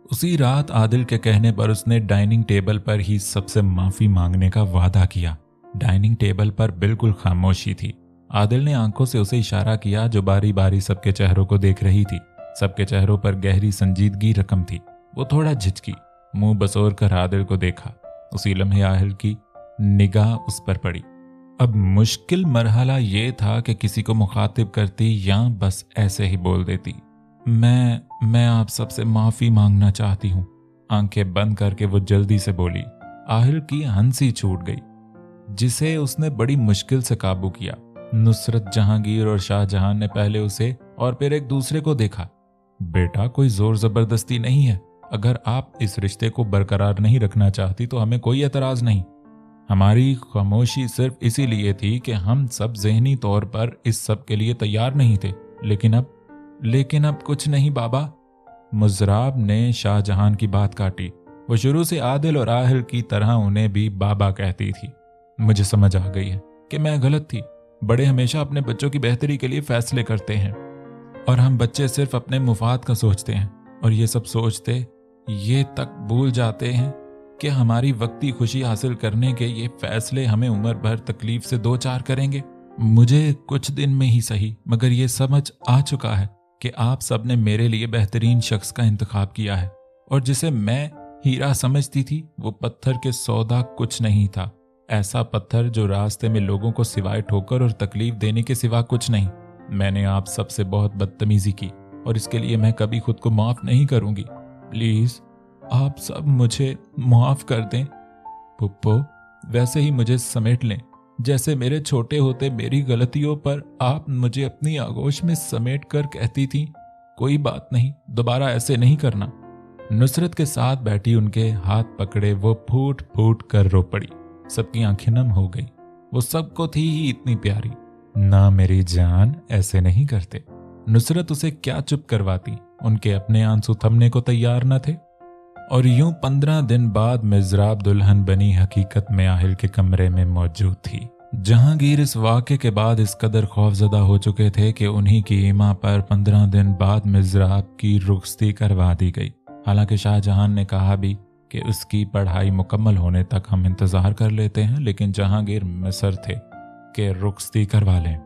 [SPEAKER 1] उसी रात आदिल के कहने पर उसने डाइनिंग टेबल पर ही सबसे माफी मांगने का वादा किया। डाइनिंग टेबल पर बिल्कुल खामोशी थी। आदिल ने आंखों से उसे इशारा किया जो बारी बारी सबके चेहरों को देख रही थी। सबके चेहरों पर गहरी संजीदगी रकम थी। वो थोड़ा झिझकी, मुंह बसोर कर आदिल को देखा। उसी लम्हे आहिल की निगाह उस पर पड़ी। अब मुश्किल मरहला ये था कि किसी को मुखातिब करती या बस ऐसे ही बोल देती। मैं आप सबसे माफी मांगना चाहती हूँ। आंखें बंद करके वो जल्दी से बोली। आहिल की हंसी छूट गई, जिसे उसने बड़ी मुश्किल से काबू किया। नुसरत जहांगीर और शाहजहां ने पहले उसे और फिर एक दूसरे को देखा। बेटा, कोई जोर जबरदस्ती नहीं है। अगर आप इस रिश्ते को बरकरार नहीं रखना चाहती तो हमें कोई एतराज नहीं। हमारी खामोशी सिर्फ इसीलिए थी कि हम सब ज़हनी तौर पर इस सब के लिए तैयार नहीं थे। लेकिन अब कुछ नहीं बाबा। मुज़राब ने शाहजहां की बात काटी। वो शुरू से आदिल और आहिल की तरह उन्हें भी बाबा कहती थी। मुझे समझ आ गई है कि मैं गलत थी। बड़े हमेशा अपने बच्चों की बेहतरी के लिए फैसले करते हैं और हम बच्चे सिर्फ अपने मुफाद का सोचते हैं। और ये सब सोचते ये तक भूल जाते हैं कि हमारी वक्ती खुशी हासिल करने के ये फैसले हमें उम्र भर तकलीफ से दो चार करेंगे। मुझे कुछ दिन में ही सही मगर ये समझ आ चुका है कि आप सब ने मेरे लिए बेहतरीन शख्स का इंतखाब किया है, और जिसे मैं हीरा समझती थी वो पत्थर के सौदा कुछ नहीं था। ऐसा पत्थर जो रास्ते में लोगों को सिवाय ठोकर और तकलीफ देने के सिवा कुछ नहीं। मैंने आप सबसे बहुत बदतमीजी की और इसके लिए मैं कभी खुद को माफ नहीं करूंगी। प्लीज आप सब मुझे माफ कर दें। पुप्पो, वैसे ही मुझे समेट लें जैसे मेरे छोटे होते मेरी गलतियों पर आप मुझे अपनी आगोश में समेट कर कहती थी, कोई बात नहीं, दोबारा ऐसे नहीं करना। नुसरत के साथ बैठी उनके हाथ पकड़े वो फूट फूट कर रो पड़ी। सबकी आंखें नम हो गई। वो सबको थी ही इतनी प्यारी। ना मेरी जान, ऐसे नहीं करते। नुसरत उसे क्या चुप करवाती, उनके अपने आंसू थमने को तैयार न थे। और यूं 15 दिन बाद मिज़राब दुल्हन बनी हकीकत में आहिल के कमरे में मौजूद थी। जहांगीर इस वाक़े के बाद इस कदर खौफजदा हो चुके थे कि उन्हीं की ईमा पर 15 दिन बाद मिज़राब की रुखसती करवा दी गई। हालांकि शाहजहां ने कहा भी कि उसकी पढ़ाई मुकम्मल होने तक हम इंतज़ार कर लेते हैं, लेकिन जहांगीर मिसर थे कि रुखसती करवा लें।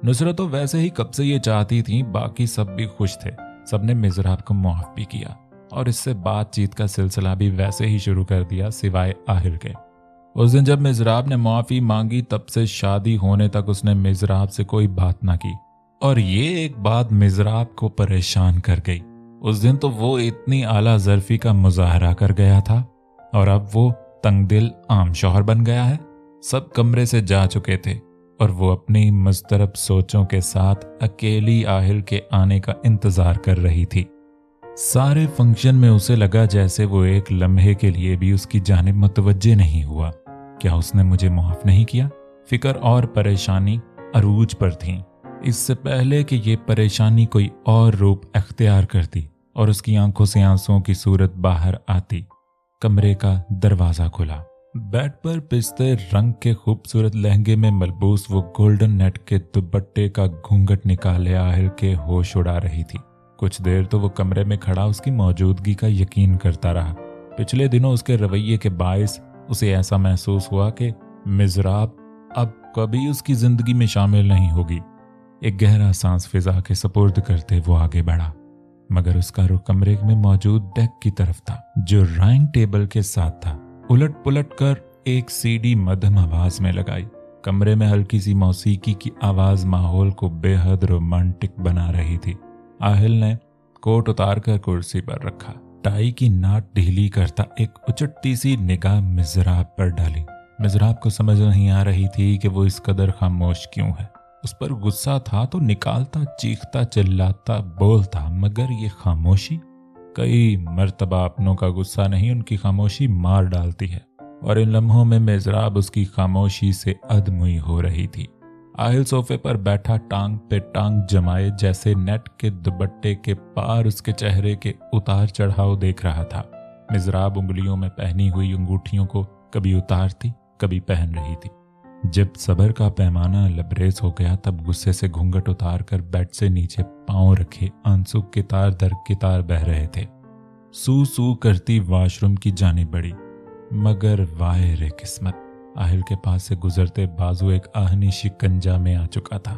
[SPEAKER 1] नुसरत तो वैसे ही कब से ये चाहती थी, बाकी सब भी खुश थे। सबने मिज़राब को मुआफ़ भी किया और इससे बातचीत का सिलसिला भी वैसे ही शुरू कर दिया सिवाय आहिल के। उस दिन जब मिज़राब ने मुआफ़ी मांगी तब से शादी होने तक उसने मिज़राब से कोई बात ना की, और ये एक बात मिज़राब को परेशान कर गई। उस दिन तो वो इतनी आला ज़र्फ़ी का मुजाहरा कर गया था और अब वो तंगदिल आम शौहर बन गया है। सब कमरे से जा चुके थे और वो अपनी मुस्तरब सोचों के साथ अकेली आहिल के आने का इंतजार कर रही थी। सारे फंक्शन में उसे लगा जैसे वो एक लम्हे के लिए भी उसकी जानिब मुतवज्जे नहीं हुआ। क्या उसने मुझे माफ नहीं किया? फिक्र और परेशानी अरूज पर थी। इससे पहले कि ये परेशानी कोई और रूप अख्तियार करती और उसकी आंखों से आंसुओं की सूरत बाहर आती, कमरे का दरवाजा खुला। बेड पर पिस्ते रंग के खूबसूरत लहंगे में मलबूस वो गोल्डन नेट के दुपट्टे का घूंघट निकाले आहिल के होश उड़ा रही थी। कुछ देर तो वो कमरे में खड़ा उसकी मौजूदगी का यकीन करता रहा। पिछले दिनों उसके रवैये के बायस उसे ऐसा महसूस हुआ कि मिज़राब अब कभी उसकी जिंदगी में शामिल नहीं होगी। एक गहरा सांस फिजा के सपुर्द करते वो आगे बढ़ा, मगर उसका रुख कमरे में मौजूद डेस्क की तरफ था जो राइंग टेबल के साथ था। उलट पुलट कर एक सीडी मध्यम आवाज में लगाई। कमरे में हल्की सी मौसीकी की आवाज माहौल को बेहद रोमांटिक बना रही थी। आहिल ने कोट उतार कर कुर्सी पर रखा, टाई की नाट ढीली करता एक उचट्टी सी निगाह मिज़राब पर डाली। मिज़राब को समझ नहीं आ रही थी कि वो इस कदर खामोश क्यों है। उस पर गुस्सा था तो निकालता, चीखता, चिल्लाता, बोलता, मगर ये खामोशी। कई मर्तबा अपनों का गुस्सा नहीं, उनकी खामोशी मार डालती है, और इन लम्हों में मिज़राब उसकी खामोशी से अधमुई हो रही थी। आहिल सोफे पर बैठा टांग पे टांग जमाए जैसे नेट के दुपट्टे के पार उसके चेहरे के उतार चढ़ाव देख रहा था। मिज़राब उंगलियों में पहनी हुई अंगूठियों को कभी उतारती, कभी पहन रही थी। जब सब्र का पैमाना लबरेज हो गया तब गुस्से से घूंघट उतार कर बेड से नीचे पांव रखे आंसू कितार दर कितार बह रहे थे। सू सू करती वॉशरूम की जानिब बढ़ी, मगर वाहे रे किस्मत, आहिल के पास से गुजरते बाजू एक आहनी शिकंजा में आ चुका था।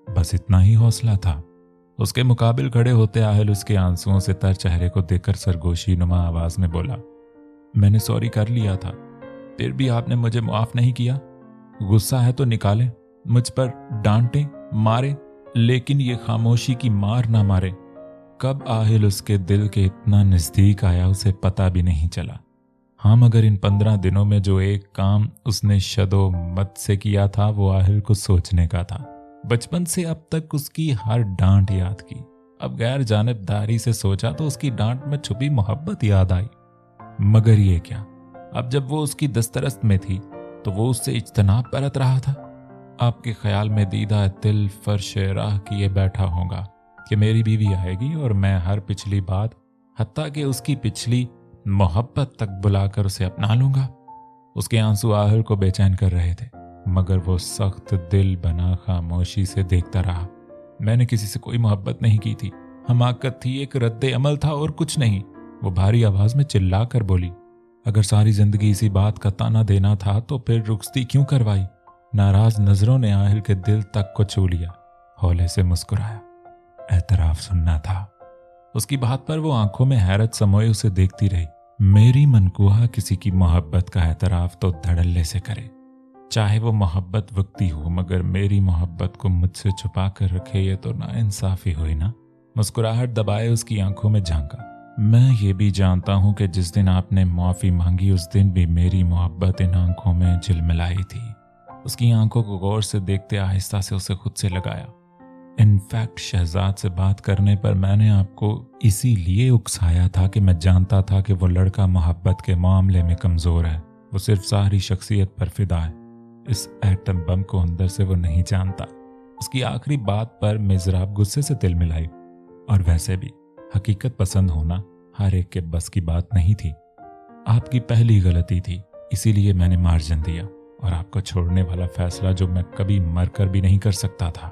[SPEAKER 1] बस इतना ही हौसला था। उसके मुकाबिल खड़े होते आहिल उसके आंसुओं से तर चेहरे को देखकर सरगोशी नुमा आवाज में बोला, मैंने सॉरी कर लिया था, फिर भी आपने मुझे माफ नहीं किया। गुस्सा है तो निकाले, मुझ पर डांटे, मारे, लेकिन ये खामोशी की मार ना मारे। कब आहिल उसके दिल के इतना नजदीक आया उसे पता भी नहीं चला। हाँ, मगर इन 15 दिनों में जो एक काम उसने शदो मत से किया था वो आहिल को सोचने का था। बचपन से अब तक उसकी हर डांट याद की। अब गैर जानिबदारी से सोचा तो उसकी डांट में छुपी मोहब्बत याद आई। मगर ये क्या, अब जब वो उसकी दस्तरस्त में थी तो वो उससे इज्तनाब बरत रहा था। आपके ख्याल में दीदा दिल फर्श राह किए बैठा होगा कि मेरी बीवी आएगी और मैं हर पिछली बात, हत्ता कि उसकी पिछली मोहब्बत तक बुलाकर उसे अपना लूंगा। उसके आंसू आहिल को बेचैन कर रहे थे, मगर वो सख्त दिल बना खामोशी से देखता रहा। मैंने किसी से कोई मोहब्बत नहीं की थी, हमाकत थी, एक रद्द अमल था और कुछ नहीं। वो भारी आवाज में चिल्ला कर बोली, अगर सारी जिंदगी इसी बात का ताना देना था तो फिर रुखसती क्यों करवाई? नाराज नजरों ने आहिल के दिल तक को छू लिया। हौले से मुस्कुराया। एतराफ सुनना था। उसकी बात पर वो आंखों में हैरत समोए उसे देखती रही। मेरी मनकुहा किसी की मोहब्बत का एतराफ तो धड़ल्ले से करे, चाहे वो मोहब्बत वक्ती हो, मगर मेरी मोहब्बत को मुझसे छुपा कर रखे, ये तो नाइंसाफी हुई ना। मुस्कुराहट दबाए उसकी आंखों में झांका। मैं ये भी जानता हूं कि जिस दिन आपने माफी मांगी उस दिन भी मेरी मोहब्बत इन आंखों में झिलमिलाई थी। उसकी आंखों को गौर से देखते आहिस्ता से उसे खुद से लगाया। इनफैक्ट शहजाद से बात करने पर मैंने आपको इसीलिए उकसाया था कि मैं जानता था कि वो लड़का मोहब्बत के मामले में कमजोर है। वो सिर्फ सारी शख्सियत पर फिदा है। इस एटम बम को अंदर से वो नहीं जानता। उसकी आखिरी बात पर मिजराब गुस्से से तिल मिलाई। और वैसे भी हकीकत पसंद होना हर एक के बस की बात नहीं थी। आपकी पहली गलती थी, इसीलिए मैंने मार्जिन दिया और आपको छोड़ने वाला फैसला जो मैं कभी मरकर भी नहीं कर सकता था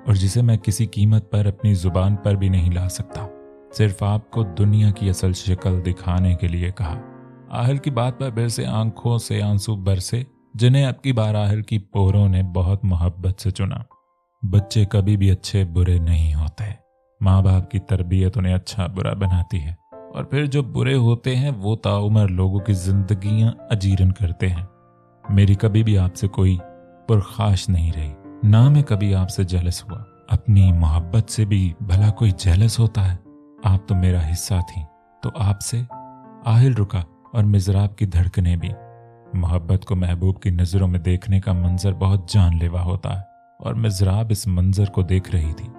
[SPEAKER 1] और जिसे मैं किसी कीमत पर अपनी जुबान पर भी नहीं ला सकता, सिर्फ आपको दुनिया की असल शक्ल दिखाने के लिए कहा। आहिल की बात पर फिर से आंखों से आंसू बरसे, जिन्हें अब की बार आहिल की पोरों ने बहुत मोहब्बत से चुना। बच्चे कभी भी अच्छे बुरे नहीं होते। माँ बाप की तरबियत उन्हें अच्छा बुरा बनाती है और फिर जो बुरे होते हैं वो ताउमर लोगों की जिंदगियां अजीरन करते हैं। मेरी कभी भी आपसे कोई पुरखाश नहीं रही, ना मैं कभी आपसे जेलस हुआ। अपनी मोहब्बत से भी भला कोई जेलस होता है? आप तो मेरा हिस्सा थी, तो आपसे। आहिल रुका और मिजराब की धड़कनें भी। मोहब्बत को महबूब की नजरों में देखने का मंजर बहुत जानलेवा होता है और मिजराब इस मंजर को देख रही थी।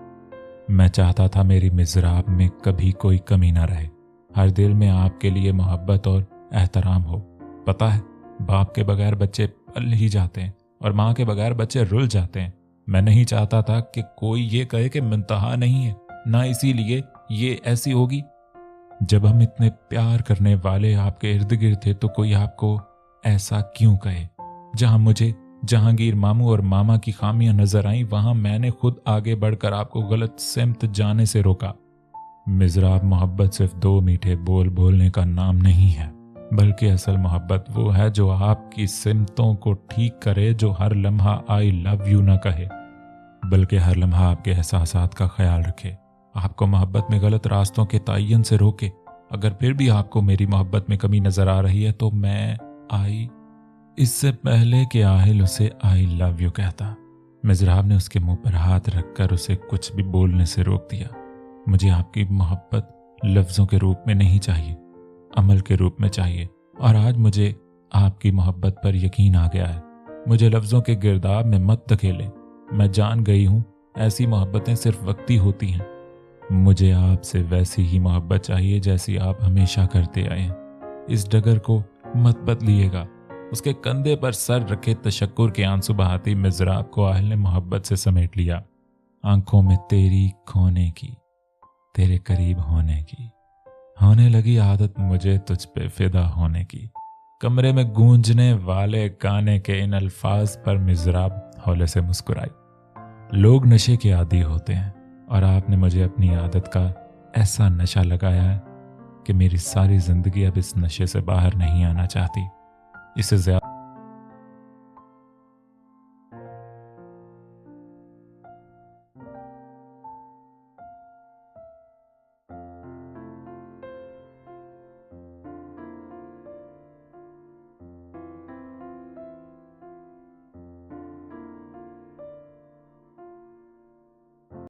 [SPEAKER 1] मैं चाहता था मेरी मिजराब में कभी कोई कमी ना रहे। हर दिल में आपके लिए मोहब्बत और एहतराम हो। पता है, बाप के बगैर बच्चे पल ही जाते हैं और माँ के बगैर बच्चे रुल जाते हैं। मैं नहीं चाहता था कि कोई ये कहे कि मुंतहा नहीं है, ना इसीलिए ये ऐसी होगी। जब हम इतने प्यार करने वाले आपके इर्द गिर्द थे तो कोई आपको ऐसा क्यों कहे? जहां मुझे जहांगीर मामू और मामा की खामियां नजर आईं, वहां मैंने खुद आगे बढ़कर आपको गलत सिमत जाने से रोका। मिजराब, मोहब्बत सिर्फ दो मीठे बोल बोलने का नाम नहीं है, बल्कि असल मोहब्बत वो है जो आपकी सिमतों को ठीक करे, जो हर लम्हा आई लव यू न कहे, बल्कि हर लम्हा आपके एहसासात का ख्याल रखे, आपको मोहब्बत में गलत रास्तों के तयन से रोके। अगर फिर भी आपको मेरी मोहब्बत में कमी नजर आ रही है तो मैं इससे पहले कि आहिल उसे आई लव यू कहता, मिजराब ने उसके मुंह पर हाथ रखकर उसे कुछ भी बोलने से रोक दिया। मुझे आपकी मोहब्बत लफ्जों के रूप में नहीं चाहिए, अमल के रूप में चाहिए। और आज मुझे आपकी मोहब्बत पर यकीन आ गया है। मुझे लफ्जों के गिरदाब में मत धकेले। मैं जान गई हूं ऐसी मोहब्बतें सिर्फ वक्ती होती हैं। मुझे आपसे वैसी ही मोहब्बत चाहिए जैसी आप हमेशा करते आए हैं। इस डगर को मत बदलिएगा। उसके कंधे पर सर रखे तशक्कुर के आंसू बहाती मिजराब को आहिल ने मोहब्बत से समेट लिया। आंखों में तेरी खोने की, तेरे करीब होने की होने लगी आदत मुझे तुझ पे फिदा होने की। कमरे में गूंजने वाले गाने के इन अल्फाज पर मिजराब हौले से मुस्कुराई। लोग नशे के आदी होते हैं और आपने मुझे अपनी आदत का ऐसा नशा लगाया है कि मेरी सारी जिंदगी अब इस नशे से बाहर नहीं आना चाहती। इससे ज्यादा